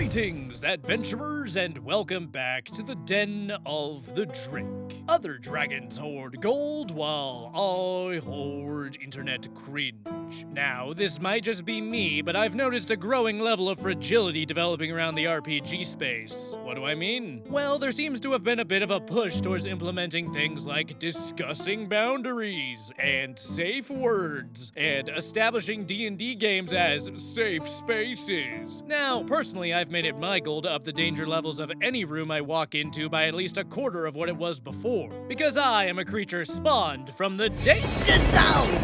Greetings, adventurers, and welcome back to the Den of the Drake. Other dragons hoard gold, while I hoard internet cringe. Now, this might just be me, but I've noticed a growing level of fragility developing around the RPG space. What do I mean? Well, there seems to have been a bit of a push towards implementing things like discussing boundaries, and safe words, and establishing D&D games as safe spaces. Now, personally, I've made it my goal to up the danger levels of any room I walk into by at least a quarter of what it was before, because I am a creature spawned from the danger zone!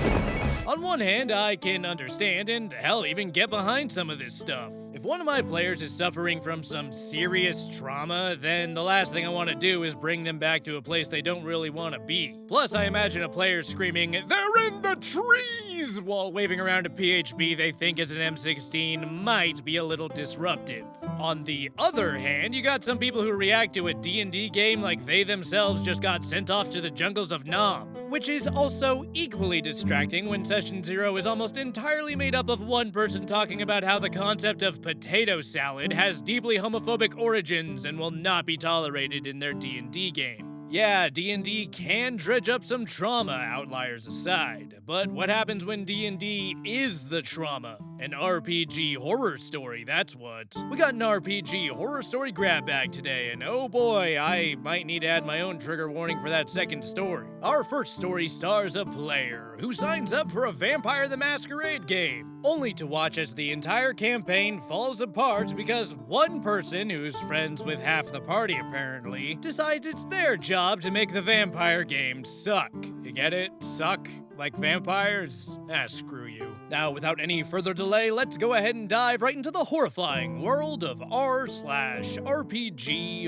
On one hand, I can understand and hell, even get behind some of this stuff. If one of my players is suffering from some serious trauma, then the last thing I want to do is bring them back to a place they don't really want to be. Plus, I imagine a player screaming, "They're in the trees!" while waving around a PHB they think is an M16 might be a little disruptive. On the other hand, you got some people who react to a D&D game like they themselves just got sent off to the jungles of Nam, which is also equally distracting when Session 0 is almost entirely made up of one person talking about how the concept of potato salad has deeply homophobic origins and will not be tolerated in their D&D game. Yeah, D&D can dredge up some trauma, outliers aside, but what happens when D&D is the trauma? An RPG horror story, that's what. We got an RPG horror story grab bag today, and oh boy, I might need to add my own trigger warning for that second story. Our first story stars a player who signs up for a Vampire the Masquerade game, only to watch as the entire campaign falls apart because one person, who's friends with half the party apparently, decides it's their job to make the vampire game suck. You get it? Suck? Like vampires? Ah, screw you. Now, without any further delay, let's go ahead and dive right into the horrifying world of r/RPG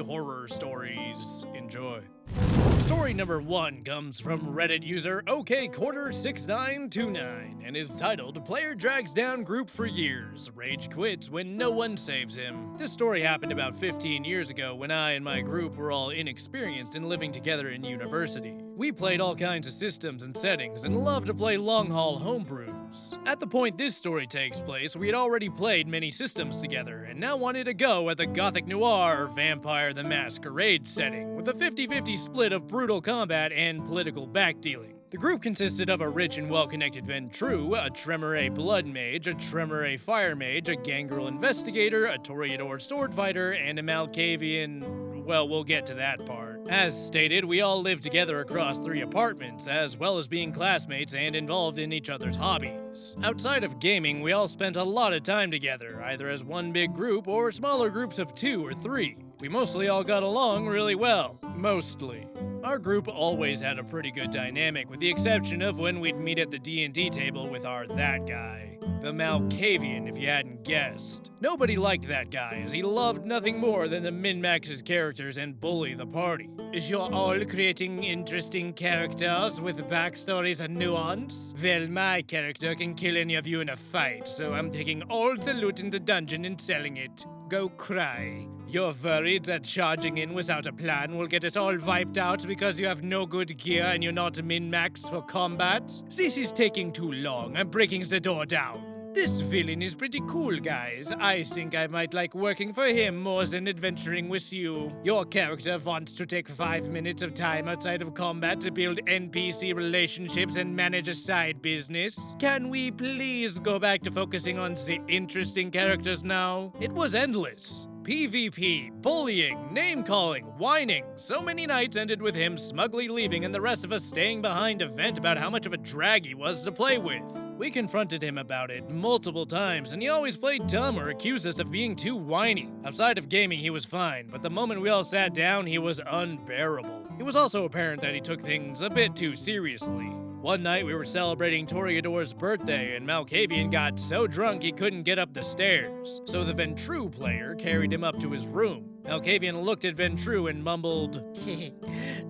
horror stories. Enjoy. Story number 1 comes from Reddit user OKQuarter6929 and is titled "Player Drags Down Group for Years, Rage Quits When No One Saves Him." This story happened about 15 years ago when I and my group were all inexperienced in living together in university. We played all kinds of systems and settings and loved to play long-haul homebrews. At the point this story takes place, we had already played many systems together and now wanted to go at the gothic noir Vampire the Masquerade setting with a 50-50 split of brutal combat and political backdealing. The group consisted of a rich and well-connected Ventru, a Tremere blood mage, a Tremere fire mage, a Gangrel investigator, a Toreador sword fighter, and a Malkavian. Well, we'll get to that part. As stated, we all lived together across 3 apartments, as well as being classmates and involved in each other's hobbies. Outside of gaming, we all spent a lot of time together, either as one big group or smaller groups of 2 or 3. We mostly all got along really well. Mostly. Our group always had a pretty good dynamic, with the exception of when we'd meet at the D&D table with our that guy. The Malkavian, if you hadn't guessed. Nobody liked that guy, as he loved nothing more than to min-max his characters and bully the party. You're all creating interesting characters with backstories and nuance? Well, my character can kill any of you in a fight, so I'm taking all the loot in the dungeon and selling it. Go cry. You're worried that charging in without a plan will get us all wiped out because you have no good gear and you're not min-maxed for combat? This is taking too long. I'm breaking the door down. This villain is pretty cool, guys. I think I might like working for him more than adventuring with you. Your character wants to take 5 minutes of time outside of combat to build NPC relationships and manage a side business. Can we please go back to focusing on the interesting characters now? It was endless. PvP, bullying, name-calling, whining. So many nights ended with him smugly leaving and the rest of us staying behind to vent about how much of a drag he was to play with. We confronted him about it multiple times, and he always played dumb or accused us of being too whiny. Outside of gaming, he was fine, but the moment we all sat down, he was unbearable. It was also apparent that he took things a bit too seriously. One night we were celebrating Toreador's birthday and Malkavian got so drunk he couldn't get up the stairs. So the Ventru player carried him up to his room. Malkavian looked at Ventru and mumbled,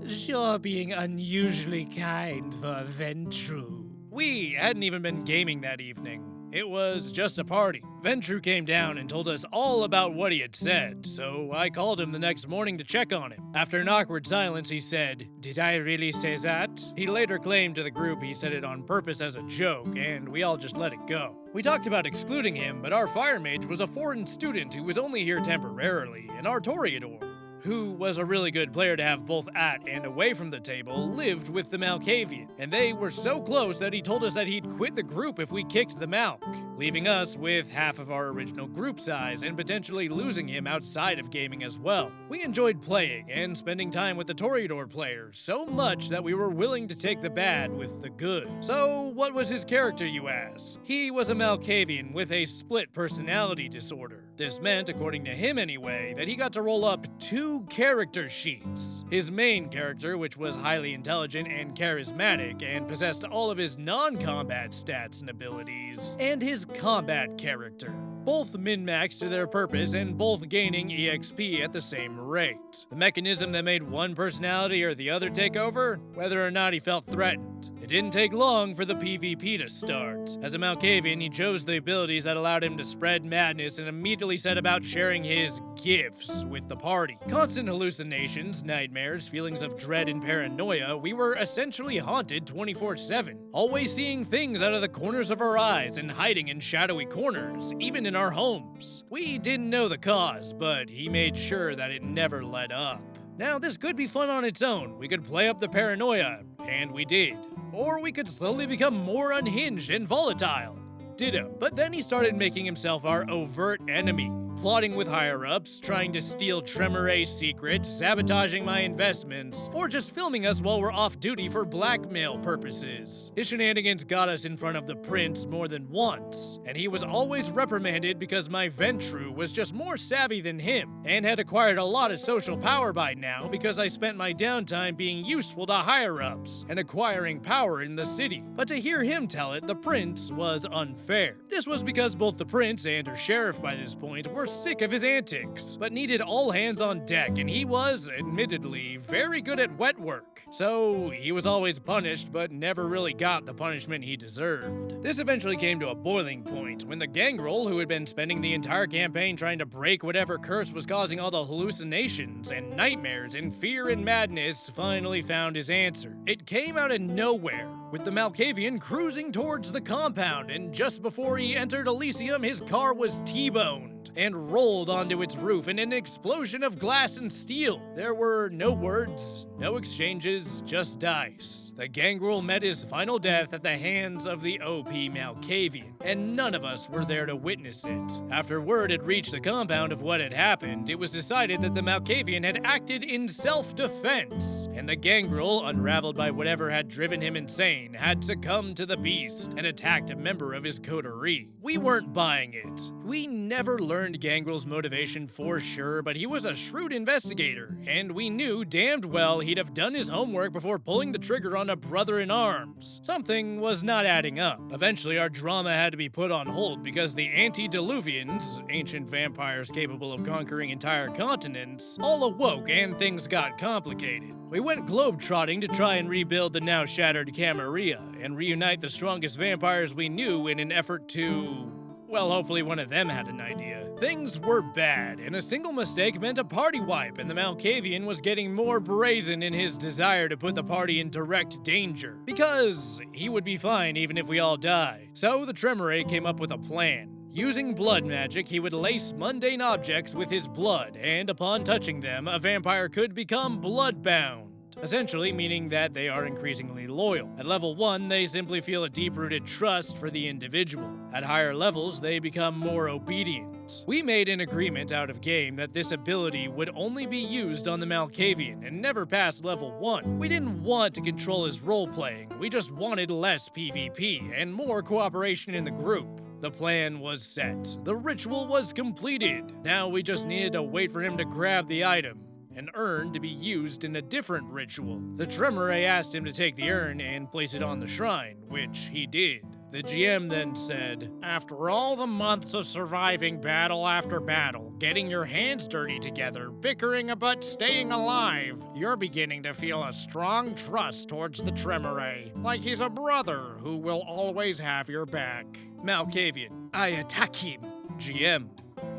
"Sure being unusually kind for Ventru." We hadn't even been gaming that evening. It was just a party. Ventru came down and told us all about what he had said, so I called him the next morning to check on him. After an awkward silence, he said, "Did I really say that?" He later claimed to the group he said it on purpose as a joke, and we all just let it go. We talked about excluding him, but our fire mage was a foreign student who was only here temporarily, and our toreador, who was a really good player to have both at and away from the table, lived with the Malkavian, and they were so close that he told us that he'd quit the group if we kicked the Malk, leaving us with half of our original group size and potentially losing him outside of gaming as well. We enjoyed playing and spending time with the Toreador players so much that we were willing to take the bad with the good. So what was his character, you ask? He was a Malkavian with a split personality disorder. This meant, according to him anyway, that he got to roll up 2 character sheets. His main character, which was highly intelligent and charismatic and possessed all of his non-combat stats and abilities, and his combat character, both min-maxed to their purpose and both gaining EXP at the same rate. The mechanism that made one personality or the other take over, whether or not he felt threatened. It didn't take long for the PvP to start. As a Malkavian, he chose the abilities that allowed him to spread madness and immediately set about sharing his gifts with the party. Constant hallucinations, nightmares, feelings of dread and paranoia, we were essentially haunted 24/7, always seeing things out of the corners of our eyes and hiding in shadowy corners, even in our homes. We didn't know the cause, but he made sure that it never let up. Now, this could be fun on its own. We could play up the paranoia, and we did. Or we could slowly become more unhinged and volatile. Ditto. But then he started making himself our overt enemy, plotting with higher-ups, trying to steal Tremere secrets, sabotaging my investments, or just filming us while we're off-duty for blackmail purposes. His shenanigans got us in front of the prince more than once, and he was always reprimanded because my Ventru was just more savvy than him, and had acquired a lot of social power by now because I spent my downtime being useful to higher-ups and acquiring power in the city. But to hear him tell it, the prince was unfair. This was because both the prince and her sheriff by this point were sick of his antics, but needed all hands on deck, and he was, admittedly, very good at wet work. So he was always punished, but never really got the punishment he deserved. This eventually came to a boiling point when the gangrel, who had been spending the entire campaign trying to break whatever curse was causing all the hallucinations and nightmares and fear and madness, finally found his answer. It came out of nowhere, with the Malkavian cruising towards the compound, and just before he entered Elysium, his car was T-boned and rolled onto its roof in an explosion of glass and steel. There were no words, no exchanges, just dice. The gangrel met his final death at the hands of the OP Malkavian, and none of us were there to witness it. After word had reached the compound of what had happened, it was decided that the Malkavian had acted in self-defense, and the gangrel, unraveled by whatever had driven him insane, had succumbed to the beast and attacked a member of his coterie. We weren't buying it. We never learned Gangrel's motivation for sure, but he was a shrewd investigator, and we knew damned well he'd have done his homework before pulling the trigger on a brother-in-arms. Something was not adding up. Eventually, our drama had to be put on hold because the antediluvians, ancient vampires capable of conquering entire continents, all awoke and things got complicated. We went globe-trotting to try and rebuild the now shattered Camarilla and reunite the strongest vampires we knew in an effort to... well, hopefully one of them had an idea. Things were bad, and a single mistake meant a party wipe, and the Malkavian was getting more brazen in his desire to put the party in direct danger, because he would be fine even if we all die. So the Tremere came up with a plan. Using blood magic, he would lace mundane objects with his blood, and upon touching them, a vampire could become bloodbound. Essentially meaning that they are increasingly loyal. At level 1, they simply feel a deep-rooted trust for the individual. At higher levels, they become more obedient. We made an agreement out of game that this ability would only be used on the Malkavian and never past level 1. We didn't want to control his role-playing, we just wanted less PvP and more cooperation in the group. The plan was set. The ritual was completed. Now we just needed to wait for him to grab the item, an urn to be used in a different ritual. The Tremere asked him to take the urn and place it on the shrine, which he did. The GM then said, "After all the months of surviving battle after battle, getting your hands dirty together, bickering about staying alive, you're beginning to feel a strong trust towards the Tremere, like he's a brother who will always have your back. Malkavian, I attack him. GM,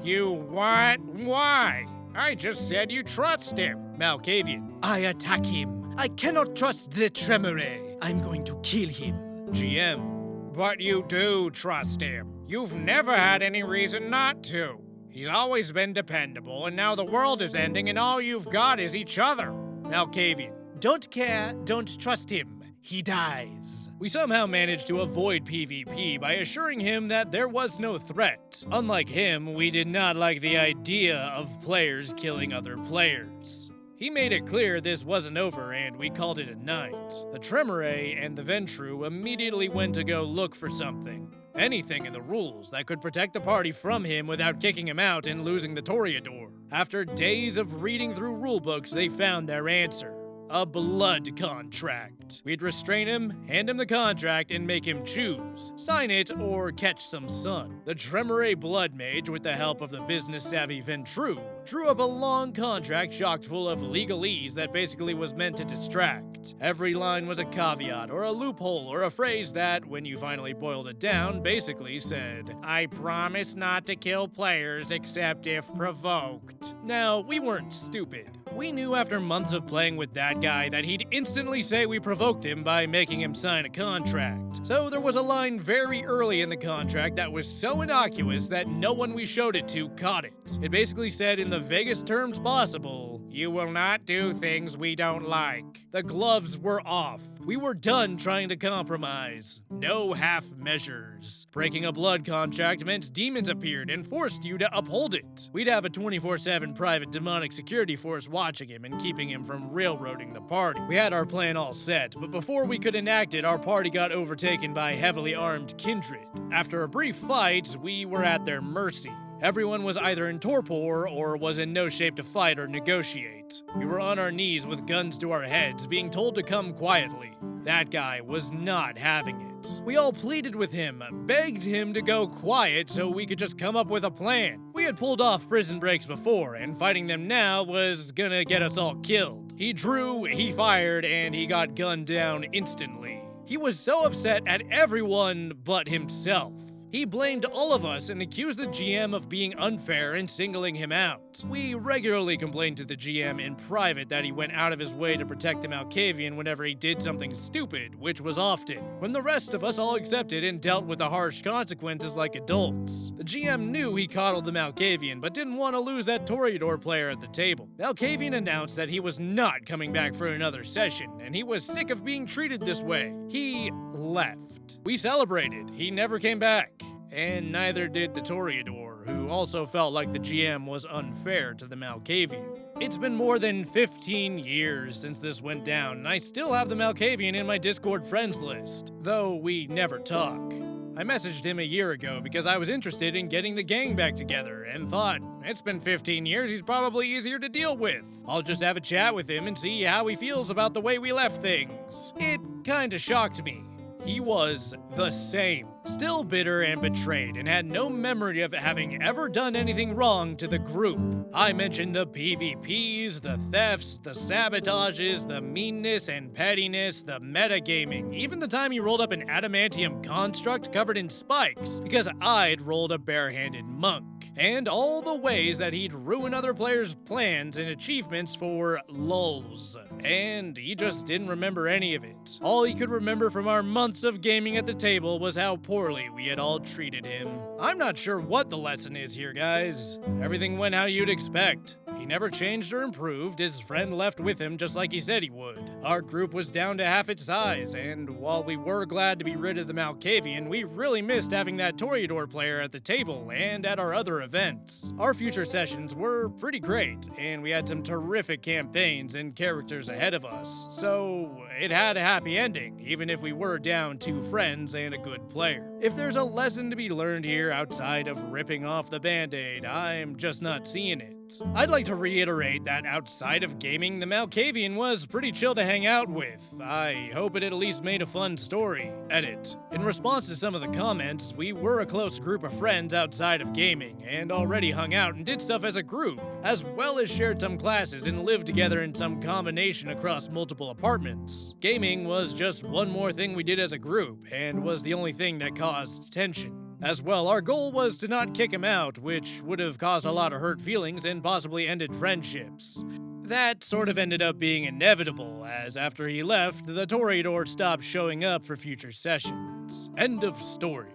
You what? Why? I just said you trust him. Malkavian, I attack him. I cannot trust the Tremere. I'm going to kill him. GM, But you do trust him. You've never had any reason not to. He's always been dependable, and now the world is ending and all you've got is each other. Malkavian, don't care, don't trust him. He dies. We somehow managed to avoid PvP by assuring him that there was no threat. Unlike him, we did not like the idea of players killing other players. He made it clear this wasn't over and we called it a night. The Tremere and the Ventru immediately went to go look for something. Anything in the rules that could protect the party from him without kicking him out and losing the Toreador. After days of reading through rulebooks, they found their answer. A blood contract. We'd restrain him, hand him the contract, and make him choose. Sign it or catch some sun. The Tremere Blood Mage, with the help of the business-savvy Ventru, drew up a long contract chock full of legalese that basically was meant to distract. Every line was a caveat or a loophole or a phrase that, when you finally boiled it down, basically said, I promise not to kill players except if provoked. Now, we weren't stupid. We knew after months of playing with that guy that he'd instantly say we provoked him by making him sign a contract. So there was a line very early in the contract that was so innocuous that no one we showed it to caught it. It basically said in the vaguest terms possible, You will not do things we don't like. The gloves were off. We were done trying to compromise. No half measures. Breaking a blood contract meant demons appeared and forced you to uphold it. We'd have a 24/7 private demonic security force watching him and keeping him from railroading the party. We had our plan all set, but before we could enact it, our party got overtaken by heavily armed kindred. After a brief fight, we were at their mercy. Everyone was either in torpor or was in no shape to fight or negotiate. We were on our knees with guns to our heads, being told to come quietly. That guy was not having it. We all pleaded with him, begged him to go quiet so we could just come up with a plan. We had pulled off prison breaks before, and fighting them now was gonna get us all killed. He drew, he fired, and he got gunned down instantly. He was so upset at everyone but himself. He blamed all of us and accused the GM of being unfair and singling him out. We regularly complained to the GM in private that he went out of his way to protect the Malkavian whenever he did something stupid, which was often, when the rest of us all accepted and dealt with the harsh consequences like adults. The GM knew he coddled the Malkavian, but didn't want to lose that Toreador player at the table. Malkavian announced that he was not coming back for another session, and he was sick of being treated this way. He left. We celebrated. He never came back. And neither did the Toreador, who also felt like the GM was unfair to the Malkavian. It's been more than 15 years since this went down, and I still have the Malkavian in my Discord friends list, though we never talk. I messaged him a year ago because I was interested in getting the gang back together and thought, it's been 15 years, he's probably easier to deal with. I'll just have a chat with him and see how he feels about the way we left things. It kinda shocked me. He was the same, still bitter and betrayed, and had no memory of having ever done anything wrong to the group. I mentioned the PvPs, the thefts, the sabotages, the meanness and pettiness, the metagaming, even the time he rolled up an adamantium construct covered in spikes because I'd rolled a barehanded monk, and all the ways that he'd ruin other players' plans and achievements for lulz. And he just didn't remember any of it. All he could remember from our months of gaming at the table was how poorly we had all treated him. I'm not sure what the lesson is here, guys. Everything went how you'd expect. He never changed or improved. His friend left with him just like he said he would. Our group was down to half its size, and while we were glad to be rid of the Malkavian, we really missed having that Toreador player at the table and at our other events. Our future sessions were pretty great, and we had some terrific campaigns and characters ahead of us, so it had a happy ending, even if we were down 2 friends and a good player. If there's a lesson to be learned here outside of ripping off the Band-Aid, I'm just not seeing it. I'd like to reiterate that outside of gaming, the Malkavian was pretty chill to hang out with. I hope it at least made a fun story. Edit. In response to some of the comments, we were a close group of friends outside of gaming, and already hung out and did stuff as a group, as well as shared some classes and lived together in some combination across multiple apartments. Gaming was just one more thing we did as a group, and was the only thing that caused tension. As well, our goal was to not kick him out, which would have caused a lot of hurt feelings and possibly ended friendships. That sort of ended up being inevitable, as after he left, the Toreador stopped showing up for future sessions. End of story.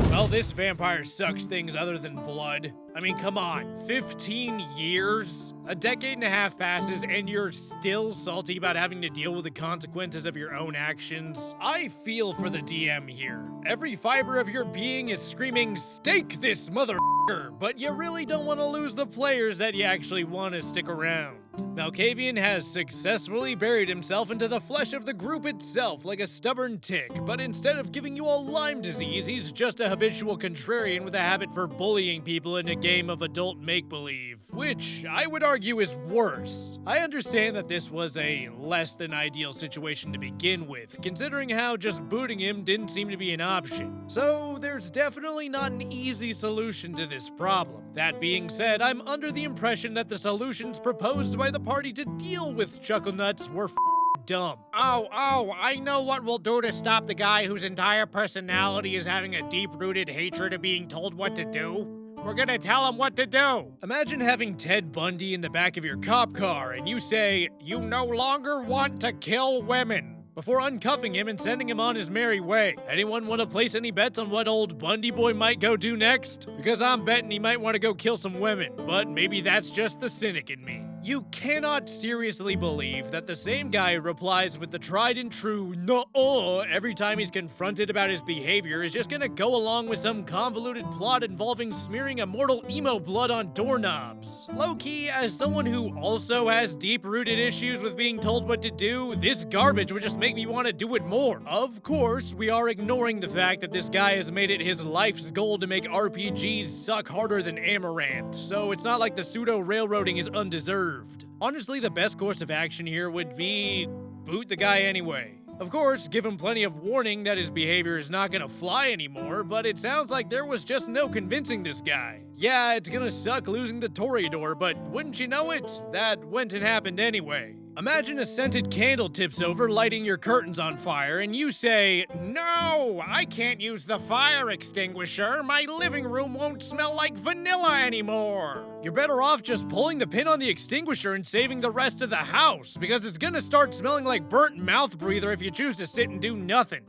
Well, this vampire sucks things other than blood. I mean, come on, 15 years? A decade and a half passes and you're still salty about having to deal with the consequences of your own actions? I feel for the DM here. Every fiber of your being is screaming, "Stake this motherfucker!" But you really don't want to lose the players that you actually want to stick around. Malkavian has successfully buried himself into the flesh of the group itself like a stubborn tick, but instead of giving you all Lyme disease, he's just a habitual contrarian with a habit for bullying people in a game of adult make-believe, which I would argue is worse. I understand that this was a less than ideal situation to begin with, considering how just booting him didn't seem to be an option. So there's definitely not an easy solution to this problem. That being said, I'm under the impression that the solutions proposed by the party to deal with Chucklenuts were dumb. Oh, I know what we'll do to stop the guy whose entire personality is having a deep-rooted hatred of being told what to do. We're gonna tell him what to do. Imagine having Ted Bundy in the back of your cop car and you say, "You no longer want to kill women," before uncuffing him and sending him on his merry way. Anyone want to place any bets on what old Bundy boy might go do next? Because I'm betting he might want to go kill some women, but maybe that's just the cynic in me. You cannot seriously believe that the same guy who replies with the tried and true "nuh-uh" every time he's confronted about his behavior is just gonna go along with some convoluted plot involving smearing immortal emo blood on doorknobs. Low-key, as someone who also has deep-rooted issues with being told what to do, this garbage would just make me want to do it more. Of course, we are ignoring the fact that this guy has made it his life's goal to make RPGs suck harder than Amaranth, so it's not like the pseudo-railroading is undeserved. Honestly, the best course of action here would be boot the guy anyway. Of course, give him plenty of warning that his behavior is not gonna fly anymore, but it sounds like there was just no convincing this guy. Yeah, it's gonna suck losing the Toreador, but wouldn't you know it, that went and happened anyway. Imagine a scented candle tips over, lighting your curtains on fire, and you say, "No, I can't use the fire extinguisher. My living room won't smell like vanilla anymore." You're better off just pulling the pin on the extinguisher and saving the rest of the house, because it's gonna start smelling like burnt mouth breather if you choose to sit and do nothing.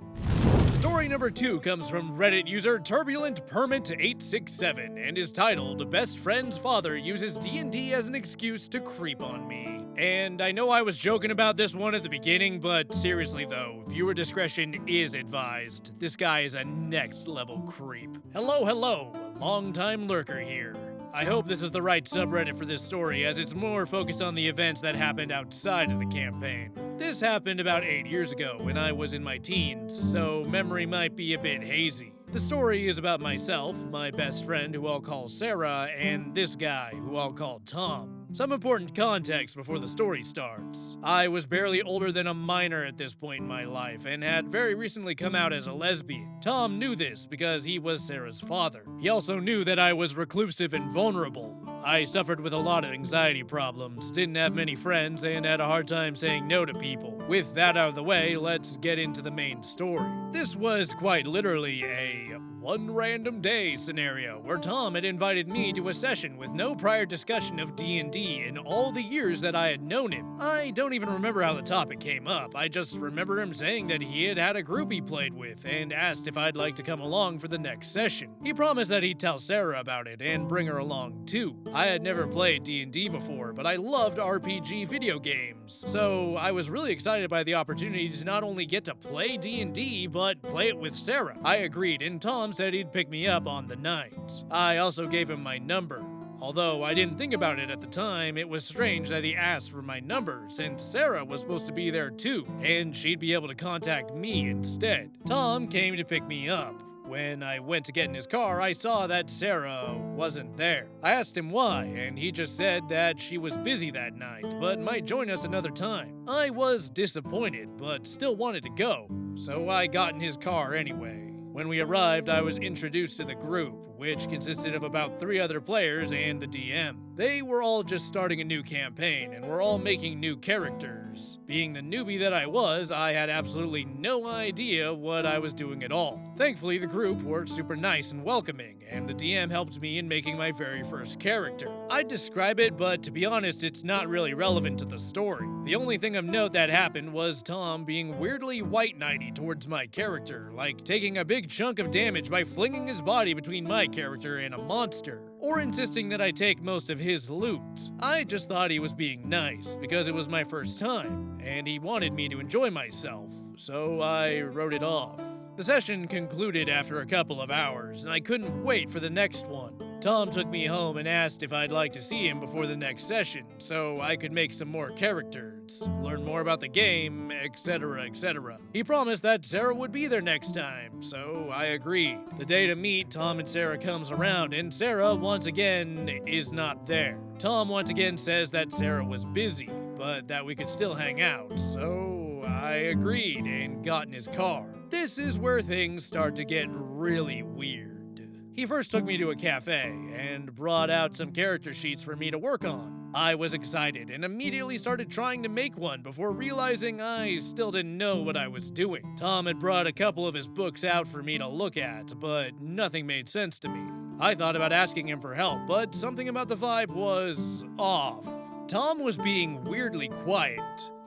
Story number 2 comes from Reddit user TurbulentPermit867 and is titled, "Best Friend's Father Uses D&D as an Excuse to Creep on Me." And I know I was joking about this one at the beginning, but seriously though, viewer discretion is advised. This guy is a next level creep. Hello, long-time lurker here. I hope this is the right subreddit for this story, as it's more focused on the events that happened outside of the campaign. This happened about 8 years ago when I was in my teens, so memory might be a bit hazy. The story is about myself, my best friend who I'll call Sarah, and this guy who I'll call Tom. Some important context before the story starts. I was barely older than a minor at this point in my life and had very recently come out as a lesbian. Tom knew this because he was Sarah's father. He also knew that I was reclusive and vulnerable. I suffered with a lot of anxiety problems, didn't have many friends, and had a hard time saying no to people. With that out of the way, let's get into the main story. This was quite literally a one random day scenario where Tom had invited me to a session with no prior discussion of D&D in all the years that I had known him. I don't even remember how the topic came up. I just remember him saying that he had a group he played with and asked if I'd like to come along for the next session. He promised that he'd tell Sarah about it and bring her along too. I had never played D&D before, but I loved RPG video games, so I was really excited by the opportunity to not only get to play D&D, but play it with Sarah. I agreed, and Tom said he'd pick me up on the night. I also gave him my number. Although I didn't think about it at the time, it was strange that he asked for my number, since Sarah was supposed to be there too, and she'd be able to contact me instead. Tom came to pick me up, When I went to get in his car, I saw that Sarah wasn't there. I asked him why, and he just said that she was busy that night, but might join us another time. I was disappointed, but still wanted to go, so I got in his car anyway. When we arrived, I was introduced to the group, which consisted of about 3 other players and the DM. They were all just starting a new campaign, and were all making new characters. Being the newbie that I was, I had absolutely no idea what I was doing at all. Thankfully, the group were super nice and welcoming, and the DM helped me in making my very first character. I'd describe it, but to be honest, it's not really relevant to the story. The only thing of note that happened was Tom being weirdly white knighty towards my character, like taking a big chunk of damage by flinging his body between my character and a monster, or insisting that I take most of his loot. I just thought he was being nice, because it was my first time, and he wanted me to enjoy myself, so I wrote it off. The session concluded after a couple of hours, and I couldn't wait for the next one. Tom took me home and asked if I'd like to see him before the next session, so I could make some more characters, learn more about the game, etc., etc. He promised that Sarah would be there next time, so I agreed. The day to meet Tom and Sarah comes around, and Sarah, once again, is not there. Tom once again says that Sarah was busy, but that we could still hang out, so I agreed and got in his car. This is where things start to get really weird. He first took me to a cafe and brought out some character sheets for me to work on. I was excited and immediately started trying to make one before realizing I still didn't know what I was doing. Tom had brought a couple of his books out for me to look at, but nothing made sense to me. I thought about asking him for help, but something about the vibe was off. Tom was being weirdly quiet.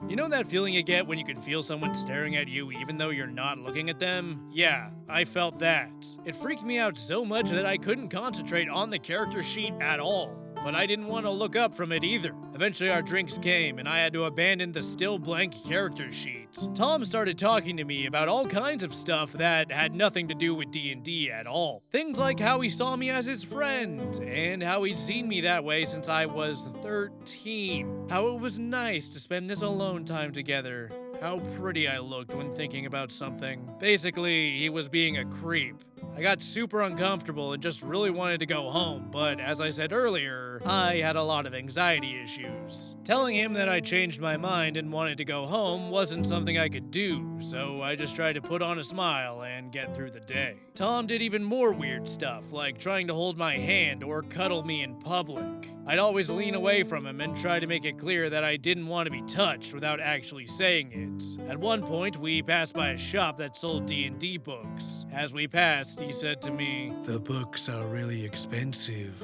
You know that feeling you get when you can feel someone staring at you even though you're not looking at them? Yeah, I felt that. It freaked me out so much that I couldn't concentrate on the character sheet at all. But I didn't want to look up from it either. Eventually our drinks came and I had to abandon the still blank character sheets. Tom started talking to me about all kinds of stuff that had nothing to do with D&D at all. Things like how he saw me as his friend, and how he'd seen me that way since I was 13. How it was nice to spend this alone time together. How pretty I looked when thinking about something. Basically, he was being a creep. I got super uncomfortable and just really wanted to go home, but as I said earlier, I had a lot of anxiety issues. Telling him that I changed my mind and wanted to go home wasn't something I could do, so I just tried to put on a smile and get through the day. Tom did even more weird stuff, like trying to hold my hand or cuddle me in public. I'd always lean away from him and try to make it clear that I didn't want to be touched without actually saying it. At one point, we passed by a shop that sold D&D books. As we passed, he said to me, "The books are really expensive.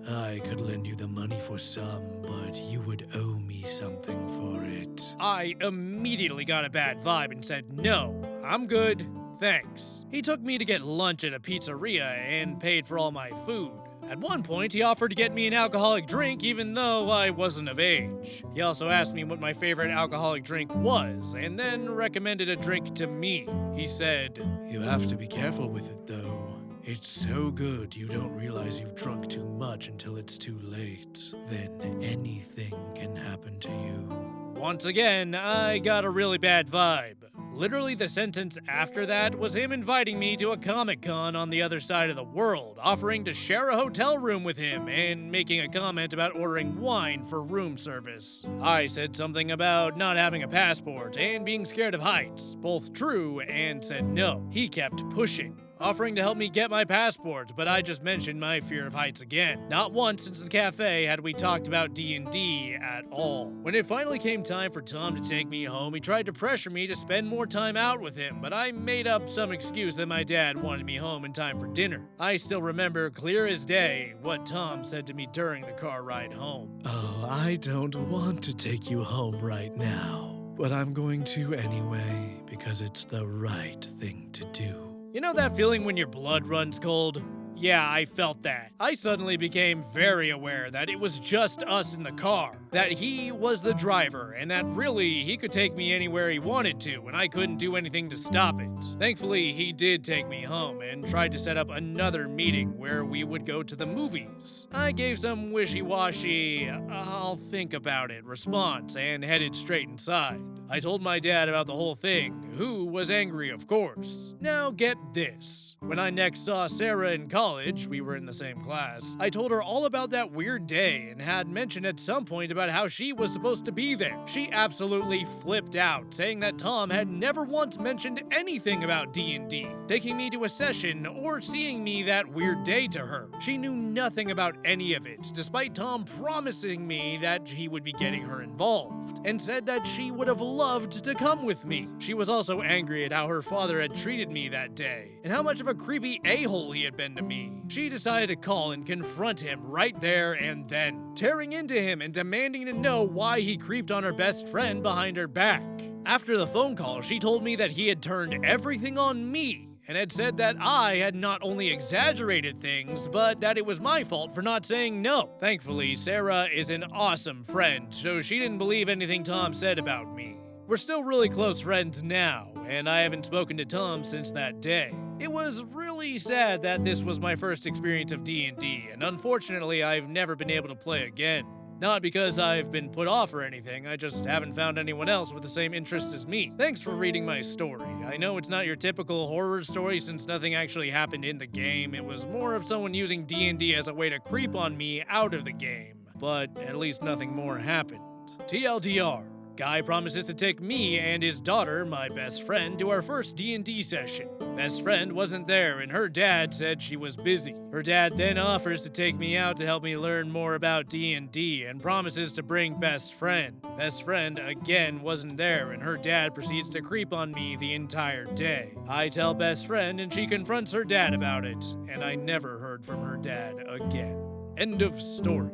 I could lend you the money for some, but you would owe me something for it." I immediately got a bad vibe and said, "No, I'm good, thanks." He took me to get lunch at a pizzeria and paid for all my food. At one point, he offered to get me an alcoholic drink even though I wasn't of age. He also asked me what my favorite alcoholic drink was, and then recommended a drink to me. He said, "You have to be careful with it though. It's so good you don't realize you've drunk too much until it's too late. Then anything can happen to you." Once again, I got a really bad vibe. Literally the sentence after that was him inviting me to a Comic-Con on the other side of the world, offering to share a hotel room with him, and making a comment about ordering wine for room service. I said something about not having a passport and being scared of heights, both true, and said no. He kept pushing, offering to help me get my passport, but I just mentioned my fear of heights again. Not once since the cafe had we talked about D&D at all. When it finally came time for Tom to take me home, he tried to pressure me to spend more time out with him, but I made up some excuse that my dad wanted me home in time for dinner. I still remember clear as day what Tom said to me during the car ride home. "Oh, I don't want to take you home right now, but I'm going to anyway, because it's the right thing to do." You know that feeling when your blood runs cold? Yeah, I felt that. I suddenly became very aware that it was just us in the car, that he was the driver, and that really he could take me anywhere he wanted to, and I couldn't do anything to stop it. Thankfully, he did take me home and tried to set up another meeting where we would go to the movies. I gave some wishy-washy, "I'll think about it" response and headed straight inside. I told my dad about the whole thing, who was angry, of course. Now get this. When I next saw Sarah in college, we were in the same class, I told her all about that weird day and had mentioned at some point about how she was supposed to be there. She absolutely flipped out, saying that Tom had never once mentioned anything about D&D, taking me to a session, or seeing me that weird day to her. She knew nothing about any of it, despite Tom promising me that he would be getting her involved, and said that she would have loved to come with me. She was also angry at how her father had treated me that day, and how much of a creepy a-hole he had been to me. She decided to call and confront him right there and then, tearing into him and demanding to know why he creeped on her best friend behind her back. After the phone call, she told me that he had turned everything on me, and had said that I had not only exaggerated things, but that it was my fault for not saying no. Thankfully, Sarah is an awesome friend, so she didn't believe anything Tom said about me. We're still really close friends now, and I haven't spoken to Tom since that day. It was really sad that this was my first experience of D&D, and unfortunately I've never been able to play again. Not because I've been put off or anything, I just haven't found anyone else with the same interests as me. Thanks for reading my story. I know it's not your typical horror story since nothing actually happened in the game. It was more of someone using D&D as a way to creep on me out of the game. But at least nothing more happened. TLDR. Guy promises to take me and his daughter, my best friend, to our first D&D session. Best friend wasn't there and her dad said she was busy. Her dad then offers to take me out to help me learn more about D&D and promises to bring best friend. Best friend again wasn't there and her dad proceeds to creep on me the entire day. I tell best friend and she confronts her dad about it, and I never heard from her dad again. End of story.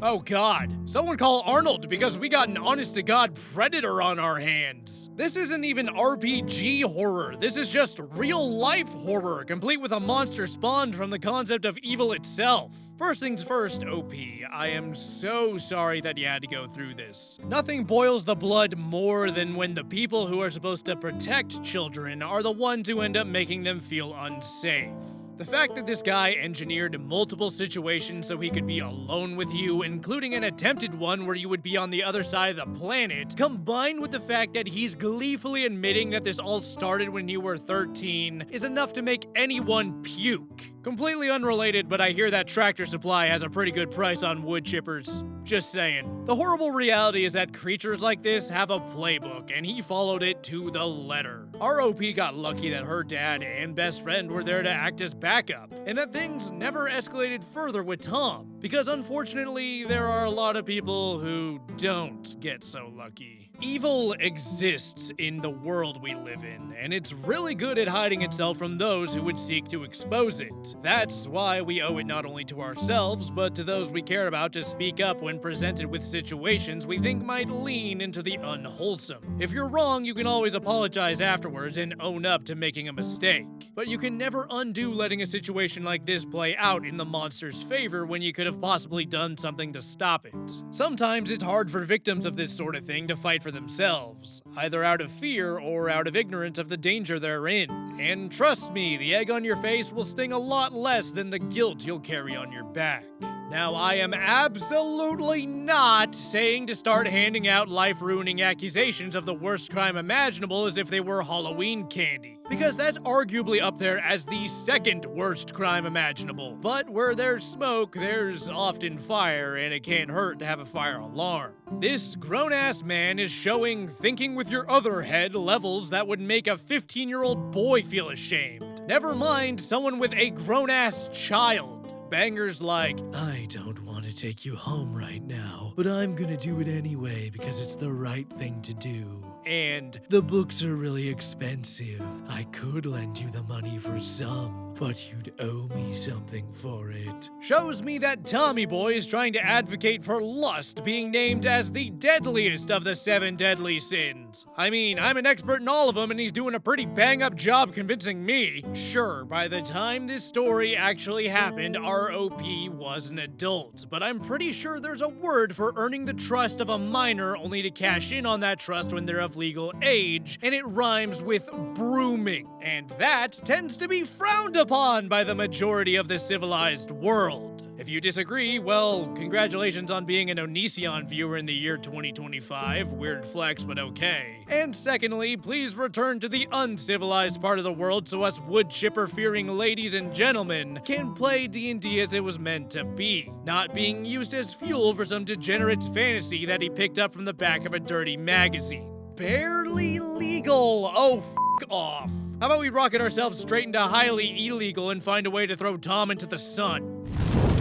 Oh God. Someone call Arnold because we got an honest-to-God predator on our hands. This isn't even RPG horror. This is just real-life horror, complete with a monster spawned from the concept of evil itself. First things first, OP, I am so sorry that you had to go through this. Nothing boils the blood more than when the people who are supposed to protect children are the ones who end up making them feel unsafe. The fact that this guy engineered multiple situations so he could be alone with you, including an attempted one where you would be on the other side of the planet, combined with the fact that he's gleefully admitting that this all started when you were 13, is enough to make anyone puke. Completely unrelated, but I hear that Tractor Supply has a pretty good price on wood chippers. Just saying. The horrible reality is that creatures like this have a playbook, and he followed it to the letter. Our OP got lucky that her dad and best friend were there to act as backup, and that things never escalated further with Tom, because unfortunately, there are a lot of people who don't get so lucky. Evil exists in the world we live in, and it's really good at hiding itself from those who would seek to expose it. That's why we owe it not only to ourselves, but to those we care about to speak up when presented with situations we think might lean into the unwholesome. If you're wrong, you can always apologize afterwards and own up to making a mistake. But you can never undo letting a situation like this play out in the monster's favor when you could have possibly done something to stop it. Sometimes it's hard for victims of this sort of thing to fight for themselves, either out of fear or out of ignorance of the danger they're in. And trust me, the egg on your face will sting a lot less than the guilt you'll carry on your back. Now, I am absolutely not saying to start handing out life-ruining accusations of the worst crime imaginable as if they were Halloween candy, because that's arguably up there as the second worst crime imaginable. But where there's smoke, there's often fire, and it can't hurt to have a fire alarm. This grown-ass man is showing thinking with your other head levels that would make a 15-year-old boy feel ashamed. Never mind someone with a grown-ass child. Bangers like, I don't want to take you home right now, but I'm gonna do it anyway because it's the right thing to do. And the books are really expensive. I could lend you the money for some, but you'd owe me something for it. Shows me that Tommy Boy is trying to advocate for lust being named as the deadliest of the 7 deadly sins. I mean, I'm an expert in all of them and he's doing a pretty bang-up job convincing me. Sure, by the time this story actually happened, our OP was an adult, but I'm pretty sure there's a word for earning the trust of a minor only to cash in on that trust when they're of legal age, and it rhymes with brooming. And that tends to be frowned upon by the majority of the civilized world. If you disagree, well, congratulations on being an Onision viewer in the year 2025. Weird flex, but okay. And secondly, please return to the uncivilized part of the world so us wood chipper-fearing ladies and gentlemen can play D&D as it was meant to be, not being used as fuel for some degenerate's fantasy that he picked up from the back of a dirty magazine. Barely legal! Oh, off. How about we rocket ourselves straight into highly illegal and find a way to throw Tom into the sun?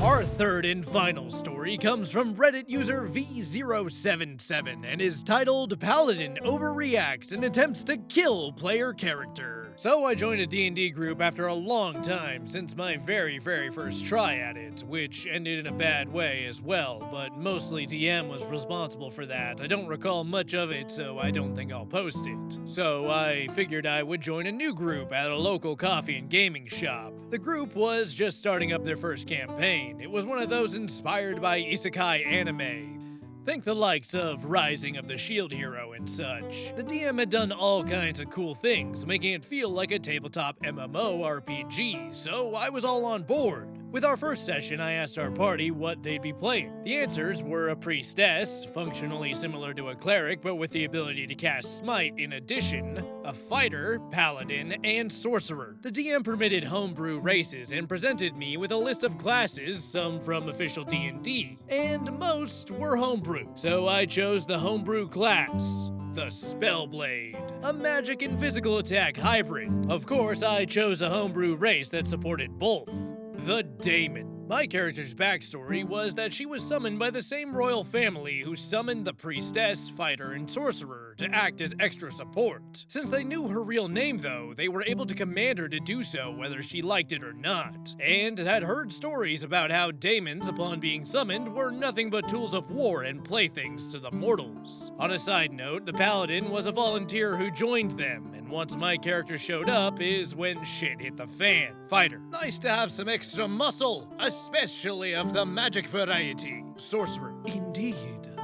Our third and final story comes from Reddit user V077 and is titled Paladin Overreacts and Attempts to Kill Player Character. So I joined a D&D group after a long time since my very first try at it, which ended in a bad way as well, but mostly DM was responsible for that. I don't recall much of it, so I don't think I'll post it. So I figured I would join a new group at a local coffee and gaming shop. The group was just starting up their first campaign. It was one of those inspired by isekai anime. Think the likes of Rising of the Shield Hero and such. The DM had done all kinds of cool things, making it feel like a tabletop MMO RPG, so I was all on board. With our first session, I asked our party what they'd be playing. The answers were a priestess, functionally similar to a cleric but with the ability to cast smite in addition, a fighter, paladin, and sorcerer. The DM permitted homebrew races and presented me with a list of classes, some from official D&D, and most were homebrew. So I chose the homebrew class, the Spellblade, a magic and physical attack hybrid. Of course, I chose a homebrew race that supported both. The Daemon. My character's backstory was that she was summoned by the same royal family who summoned the priestess, fighter, and sorcerer to act as extra support. Since they knew her real name though, they were able to command her to do so whether she liked it or not, and had heard stories about how daemons, upon being summoned, were nothing but tools of war and playthings to the mortals. On a side note, the paladin was a volunteer who joined them, and once my character showed up is when shit hit the fan. Fighter. Nice to have some extra muscle, especially of the magic variety. Sorcerer. Indeed.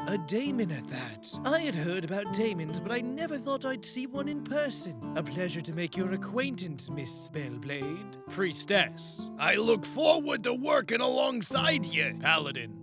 A daemon at that. I had heard about daemons, but I never thought I'd see one in person. A pleasure to make your acquaintance, Miss Spellblade. Priestess. I look forward to working alongside you. Paladin.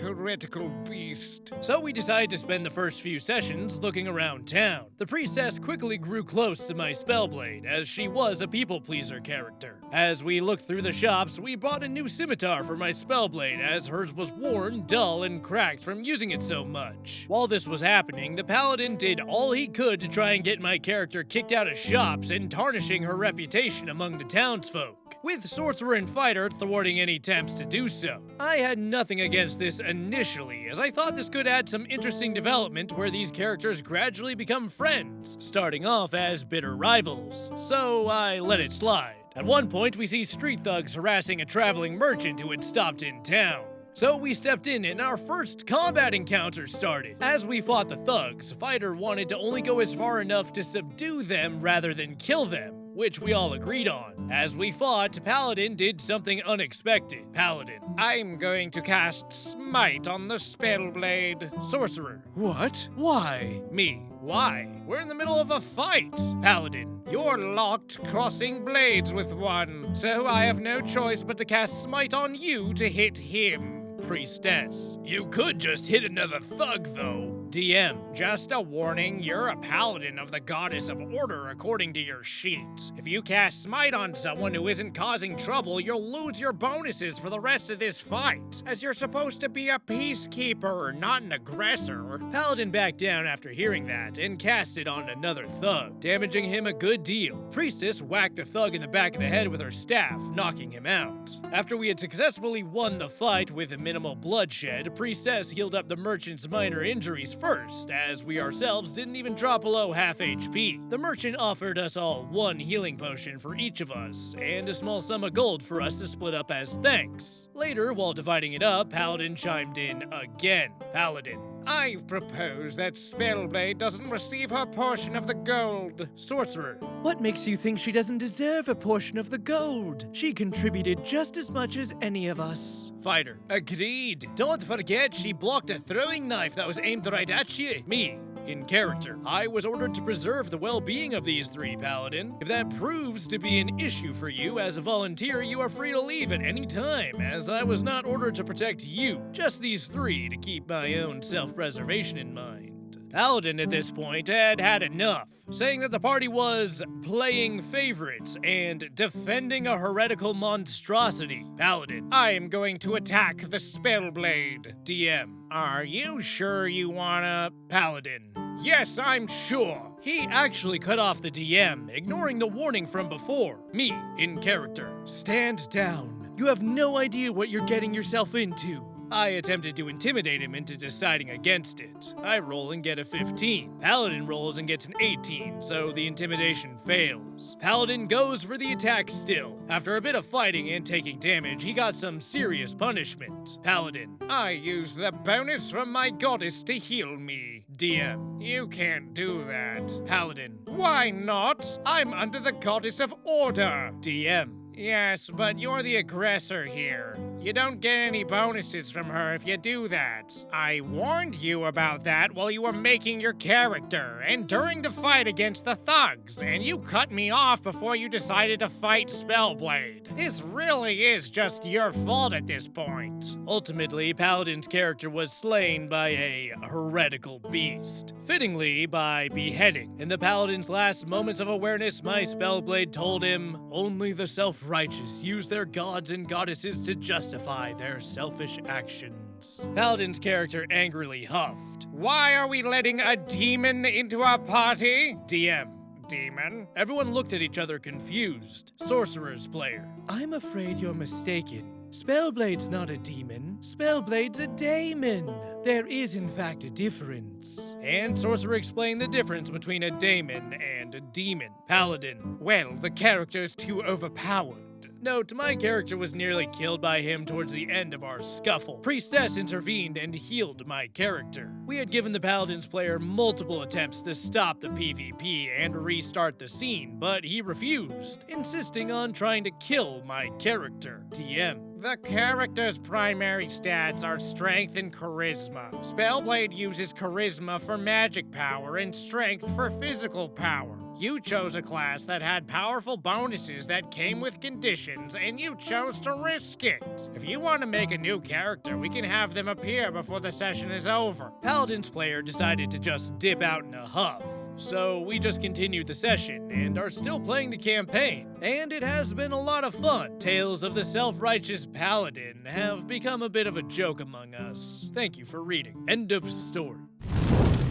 Heretical beast. So we decided to spend the first few sessions looking around town. The priestess quickly grew close to my Spellblade, as she was a people-pleaser character. As we looked through the shops, we bought a new scimitar for my Spellblade, as hers was worn, dull, and cracked from using it so much. While this was happening, the paladin did all he could to try and get my character kicked out of shops and tarnishing her reputation among the townsfolk, with sorcerer and fighter thwarting any attempts to do so. I had nothing against this initially, as I thought this could add some interesting development where these characters gradually become friends, starting off as bitter rivals, so I let it slide. At one point, we see street thugs harassing a traveling merchant who had stopped in town. So we stepped in and our first combat encounter started. As we fought the thugs, Fighter wanted to only go as far enough to subdue them rather than kill them, which we all agreed on. As we fought, Paladin did something unexpected. Paladin. I'm going to cast Smite on the Spellblade. Sorcerer. What? Why? Me. Why? We're in the middle of a fight. Paladin. You're locked crossing blades with one, so I have no choice but to cast Smite on you to hit him. Priestess. You could just hit another thug, though. DM. Just a warning, you're a paladin of the goddess of order according to your sheet. If you cast Smite on someone who isn't causing trouble, you'll lose your bonuses for the rest of this fight, as you're supposed to be a peacekeeper, not an aggressor. Paladin backed down after hearing that and cast it on another thug, damaging him a good deal. Priestess whacked the thug in the back of the head with her staff, knocking him out. After we had successfully won the fight with minimal bloodshed, Priestess healed up the merchant's minor injuries first, as we ourselves didn't even drop below half HP. The merchant offered us all one healing potion for each of us, and a small sum of gold for us to split up as thanks. Later, while dividing it up, Paladin chimed in again. Paladin. I propose that Spellblade doesn't receive her portion of the gold. Sorcerer. What makes you think she doesn't deserve a portion of the gold? She contributed just as much as any of us. Fighter. Agreed. Don't forget she blocked a throwing knife that was aimed right at you. Me. In character, I was ordered to preserve the well-being of these three, Paladin. If that proves to be an issue for you as a volunteer, you are free to leave at any time, as I was not ordered to protect you, just these three to keep my own self-preservation in mind. Paladin at this point had had enough, saying that the party was playing favorites and defending a heretical monstrosity. Paladin, I am going to attack the Spellblade. DM, are you sure you wanna? Paladin, yes, I'm sure. He actually cut off the DM, ignoring the warning from before. Me, in character, stand down. You have no idea what you're getting yourself into. I attempted to intimidate him into deciding against it. I roll and get a 15. Paladin rolls and gets an 18, so the intimidation fails. Paladin goes for the attack still. After a bit of fighting and taking damage, he got some serious punishment. Paladin, I used the bonus from my goddess to heal me. DM, you can't do that. Paladin, why not? I'm under the goddess of order. DM, yes, but you're the aggressor here. You don't get any bonuses from her if you do that. I warned you about that while you were making your character and during the fight against the thugs, and you cut me off before you decided to fight Spellblade. This really is just your fault at this point. Ultimately, Paladin's character was slain by a heretical beast. Fittingly, by beheading. In the Paladin's last moments of awareness, my Spellblade told him, only the self-righteous use their gods and goddesses to justify their selfish actions. Paladin's character angrily huffed. Why are we letting a demon into our party? DM, demon? Everyone looked at each other confused. Sorcerer's player, I'm afraid you're mistaken. Spellblade's not a demon. Spellblade's a daemon. There is, in fact, a difference. And Sorcerer explained the difference between a daemon and a demon. Paladin, well, the character's too overpowered. Note, my character was nearly killed by him towards the end of our scuffle. Priestess intervened and healed my character. We had given the Paladin's player multiple attempts to stop the PvP and restart the scene, but he refused, insisting on trying to kill my character. DM, the character's primary stats are strength and charisma. Spellblade uses charisma for magic power and strength for physical power. You chose a class that had powerful bonuses that came with conditions, and you chose to risk it. If you want to make a new character, we can have them appear before the session is over. Paladin's player decided to just dip out in a huff. So we just continued the session and are still playing the campaign. And it has been a lot of fun. Tales of the self-righteous Paladin have become a bit of a joke among us. Thank you for reading. End of story.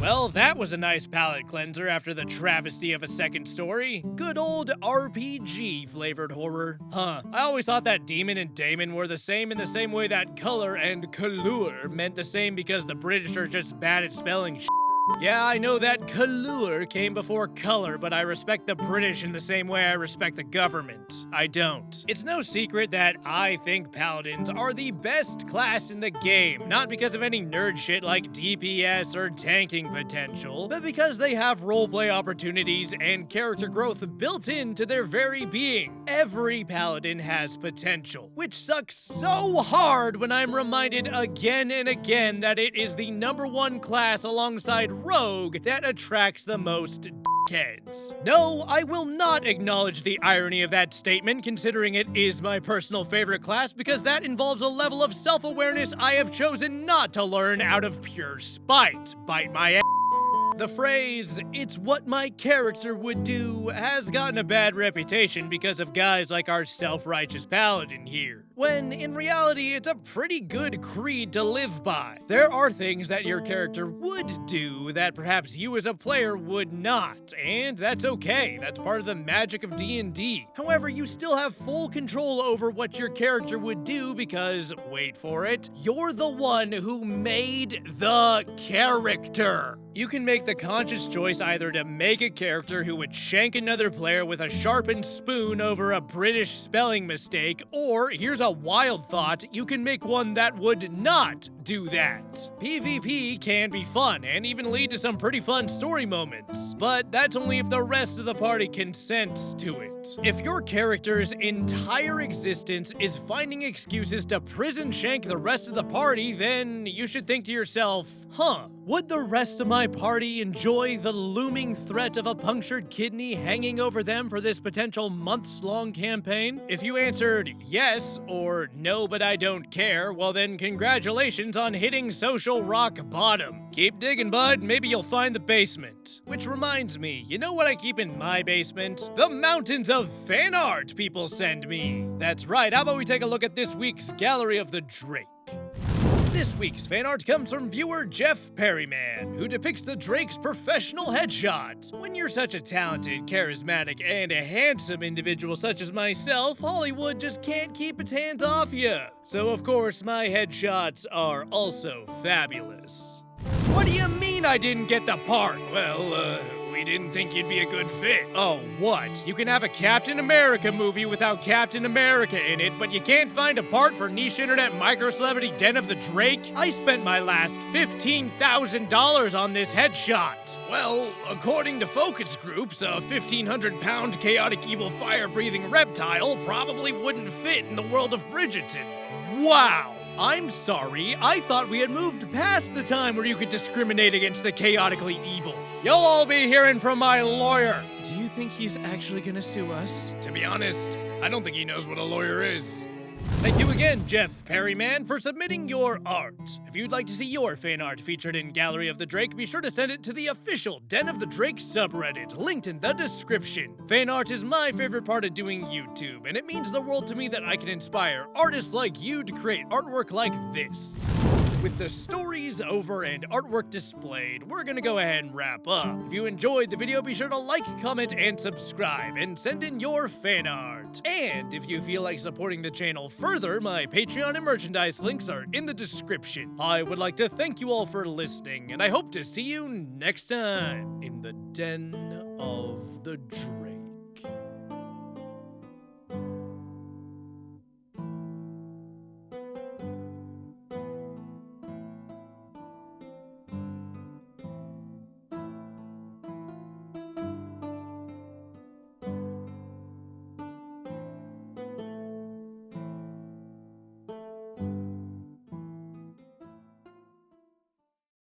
Well, that was a nice palate cleanser after the travesty of a second story. Good old RPG flavored horror. Huh, I always thought that demon and daemon were the same in the same way that color and couleur meant the same because the British are just bad at spelling shit. Yeah, I know that couleur came before color, but I respect the British in the same way I respect the government. I don't. It's no secret that I think paladins are the best class in the game, not because of any nerd shit like DPS or tanking potential, but because they have roleplay opportunities and character growth built into their very being. Every paladin has potential, which sucks so hard when I'm reminded again and again that it is the #1 class alongside Rogue that attracts the most dickheads. No, I will not acknowledge the irony of that statement, considering it is my personal favorite class, because that involves a level of self-awareness I have chosen not to learn out of pure spite. Bite my ass. The phrase, "it's what my character would do," has gotten a bad reputation because of guys like our self-righteous paladin here, when in reality it's a pretty good creed to live by. There are things that your character would do that perhaps you as a player would not, and that's okay. That's part of the magic of D&D. However, you still have full control over what your character would do because, wait for it, you're the one who made the character. You can make the conscious choice either to make a character who would shank another player with a sharpened spoon over a British spelling mistake, or, here's a wild thought, you can make one that would not do that. PvP can be fun and even lead to some pretty fun story moments, but that's only if the rest of the party consents to it. it. If your character's entire existence is finding excuses to prison shank the rest of the party, then you should think to yourself, would the rest of my party enjoy the looming threat of a punctured kidney hanging over them for this potential months-long campaign? If you answered yes or no but I don't care, well then congratulations on hitting social rock bottom. Keep digging, bud, maybe you'll find the basement. Which reminds me, you know what I keep in my basement? The mountains of fan art people send me. That's right, how about we take a look at this week's Gallery of the Drake? This week's fan art comes from viewer Jeff Perryman, who depicts the Drake's professional headshots. When you're such a talented, charismatic, and a handsome individual such as myself, Hollywood just can't keep its hands off you. So of course, my headshots are also fabulous. What do you mean I didn't get the part? Well, we didn't think you'd be a good fit. Oh, what? You can have a Captain America movie without Captain America in it, but you can't find a part for niche internet micro-celebrity Den of the Drake? I spent my last $15,000 on this headshot. Well, according to focus groups, a 1,500-pound chaotic evil fire-breathing reptile probably wouldn't fit in the world of Bridgerton. Wow! I'm sorry, I thought we had moved past the time where you could discriminate against the chaotically evil. You'll all be hearing from my lawyer. Do you think he's actually gonna sue us? To be honest, I don't think he knows what a lawyer is. Thank you again, Jeff Perryman, for submitting your art. If you'd like to see your fan art featured in Gallery of the Drake, be sure to send it to the official Den of the Drake subreddit, linked in the description. Fan art is my favorite part of doing YouTube, and it means the world to me that I can inspire artists like you to create artwork like this. With the stories over and artwork displayed, we're gonna go ahead and wrap up. If you enjoyed the video, be sure to like, comment, and subscribe, and send in your fan art. And if you feel like supporting the channel further, my Patreon and merchandise links are in the description. I would like to thank you all for listening, and I hope to see you next time in the Den of the Drake.